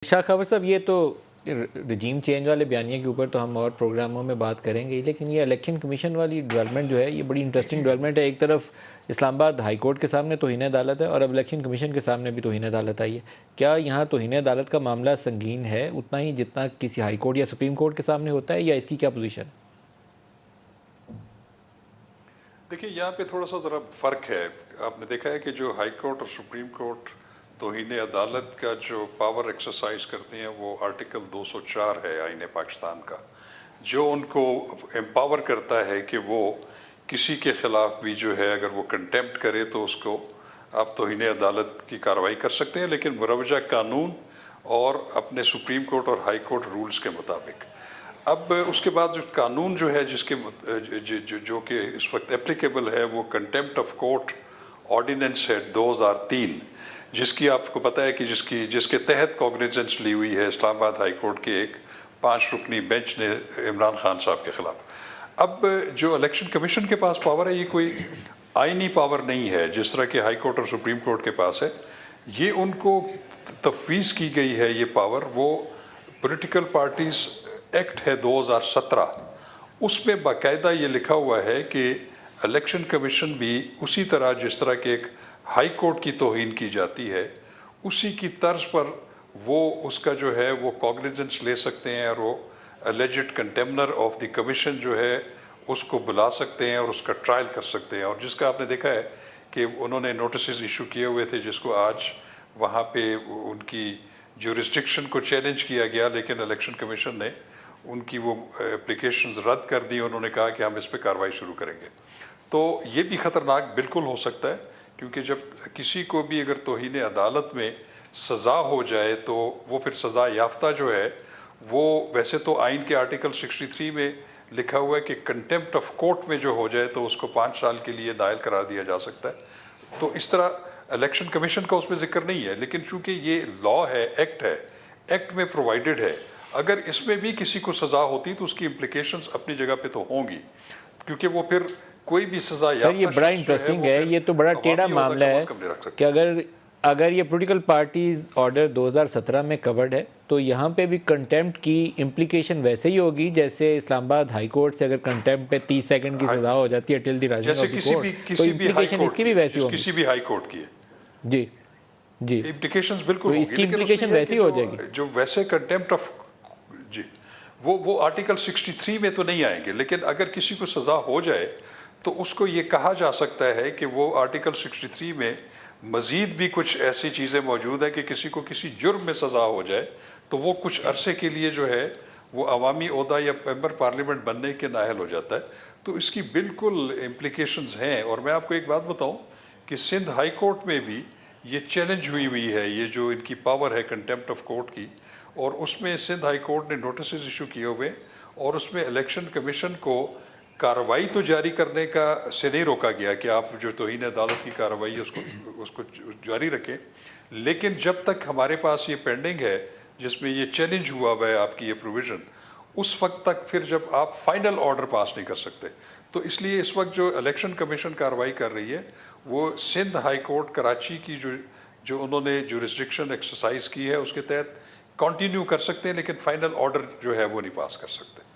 شاہ خاور صاحب، یہ تو رجیم چینج والے بیانیے کے اوپر تو ہم اور پروگراموں میں بات کریں گے، لیکن یہ الیکشن کمیشن والی ڈیولپمنٹ جو ہے یہ بڑی انٹرسٹنگ ڈیولپمنٹ ہے۔ ایک طرف اسلام آباد ہائی کورٹ کے سامنے توہین عدالت ہے اور اب الیکشن کمیشن کے سامنے بھی توہین عدالت آئی ہے۔ کیا یہاں توہین عدالت کا معاملہ سنگین ہے اتنا ہی جتنا کسی ہائی کورٹ یا سپریم کورٹ کے سامنے ہوتا ہے، یا اس کی کیا پوزیشن ہے؟ دیکھیں، یہاں پہ تھوڑا سا ذرا فرق ہے۔ آپ نے دیکھا ہے کہ جو ہائی کورٹ اور سپریم کورٹ توہین عدالت کا جو پاور ایکسرسائز کرتے ہیں وہ آرٹیکل 204 ہے آئین پاکستان کا، جو ان کو امپاور کرتا ہے کہ وہ کسی کے خلاف بھی جو ہے اگر وہ کنٹیمپٹ کرے تو اس کو آپ توہین عدالت کی کارروائی کر سکتے ہیں، لیکن مروجہ قانون اور اپنے سپریم کورٹ اور ہائی کورٹ رولز کے مطابق۔ اب اس کے بعد جو قانون جو ہے جو کہ اس وقت اپلیکیبل ہے وہ کنٹیمپٹ آف کورٹ آرڈیننس ہے 2003، جس کی آپ کو پتہ ہے کہ جس کے تحت کوگنیزنس لی ہوئی ہے اسلام آباد ہائی کورٹ کے ایک 5 رکنی بینچ نے عمران خان صاحب کے خلاف۔ اب جو الیکشن کمیشن کے پاس پاور ہے یہ کوئی آئینی پاور نہیں ہے جس طرح کہ ہائی کورٹ اور سپریم کورٹ کے پاس ہے، یہ ان کو تفویض کی گئی ہے یہ پاور۔ وہ پولیٹیکل پارٹیز ایکٹ ہے 2017، اس میں باقاعدہ یہ لکھا ہوا ہے کہ الیکشن کمیشن بھی اسی طرح جس طرح کہ ایک ہائی کورٹ کی توہین کی جاتی ہے اسی کی طرز پر وہ اس کا جو ہے وہ کوگنیزنس لے سکتے ہیں، اور وہ الیجڈ کنٹیمنر آف دی کمیشن جو ہے اس کو بلا سکتے ہیں اور اس کا ٹرائل کر سکتے ہیں، اور جس کا آپ نے دیکھا ہے کہ انہوں نے نوٹسز ایشو کیے ہوئے تھے جس کو آج وہاں پہ ان کی جورسڈکشن کو چیلنج کیا گیا، لیکن الیکشن کمیشن نے ان کی وہ اپلیکیشنز رد کر دی۔ انہوں نے کہا کہ ہم اس پہ کارروائی شروع کریں گے۔ تو یہ بھی خطرناک بالکل ہو سکتا ہے، کیونکہ جب کسی کو بھی اگر توہین عدالت میں سزا ہو جائے تو وہ پھر سزا یافتہ جو ہے وہ ویسے تو آئین کے آرٹیکل 63 میں لکھا ہوا ہے کہ کنٹیمپٹ آف کورٹ میں جو ہو جائے تو اس کو 5 سال کے لیے نائل قرار دیا جا سکتا ہے۔ تو اس طرح الیکشن کمیشن کا اس میں ذکر نہیں ہے، لیکن چونکہ یہ لا ہے، ایکٹ میں پرووائڈڈ ہے، اگر اس میں بھی کسی کو سزا ہوتی تو اس کی امپلیکیشنز اپنی جگہ پہ تو ہوں گی، کیونکہ وہ پھر کوئی بھی سزا یافتہ سر یہ بڑا انٹرسٹنگ ہے، یہ تو بڑا ٹیڑھا معاملہ ہے کہ اگر یہ پولیٹیکل پارٹیز آرڈر 2017 میں کورڈ ہے تو یہاں پہ بھی کنٹیمپٹ کی امپلیکیشن ویسے ہی ہوگی جیسے اسلام آباد ہائی کورٹ سے اگر کنٹیمپٹ پہ 30 سیکنڈ کی سزا ہو جاتی ہے ٹل دی رائزنگ آف دی کورٹ، تو امپلیکیشن اس کی بھی ویسی ہوگی۔ کسی بھی ہائی کورٹ کی ہے جی امپلیکیشنز بالکل تو اس کی امپلیکیشن ویسی ہو جائے گی جو ویسے کنٹیمپٹ آف جی وہ آرٹیکل 63 میں تو نہیں آئیں گے، لیکن اگر کسی کو سزا ہو جائے تو اس کو یہ کہا جا سکتا ہے کہ وہ آرٹیکل 63 میں مزید بھی کچھ ایسی چیزیں موجود ہیں کہ کسی کو کسی جرم میں سزا ہو جائے تو وہ کچھ عرصے کے لیے جو ہے وہ عوامی عہدہ یا ممبر پارلیمنٹ بننے کے نااہل ہو جاتا ہے۔ تو اس کی بالکل امپلیکیشنز ہیں، اور میں آپ کو ایک بات بتاؤں کہ سندھ ہائی کورٹ میں بھی یہ چیلنج ہوئی ہے، یہ جو ان کی پاور ہے کنٹیمپٹ آف کورٹ کی، اور اس میں سندھ ہائی کورٹ نے نوٹسز ایشو کیے ہوئے، اور اس میں الیکشن کمیشن کو کارروائی تو جاری کرنے کا سے نہیں روکا گیا کہ آپ جو توہین عدالت کی کارروائی ہے اس کو جاری رکھیں، لیکن جب تک ہمارے پاس یہ پینڈنگ ہے جس میں یہ چیلنج ہوا ہے آپ کی یہ پروویژن، اس وقت تک پھر جب آپ فائنل آرڈر پاس نہیں کر سکتے۔ تو اس لیے اس وقت جو الیکشن کمیشن کارروائی کر رہی ہے وہ سندھ ہائی کورٹ کراچی کی جو انہوں نے جورسڈکشن ایکسرسائز کی ہے اس کے تحت کنٹینیو کر سکتے ہیں، لیکن فائنل آرڈر جو ہے وہ نہیں پاس کر سکتے۔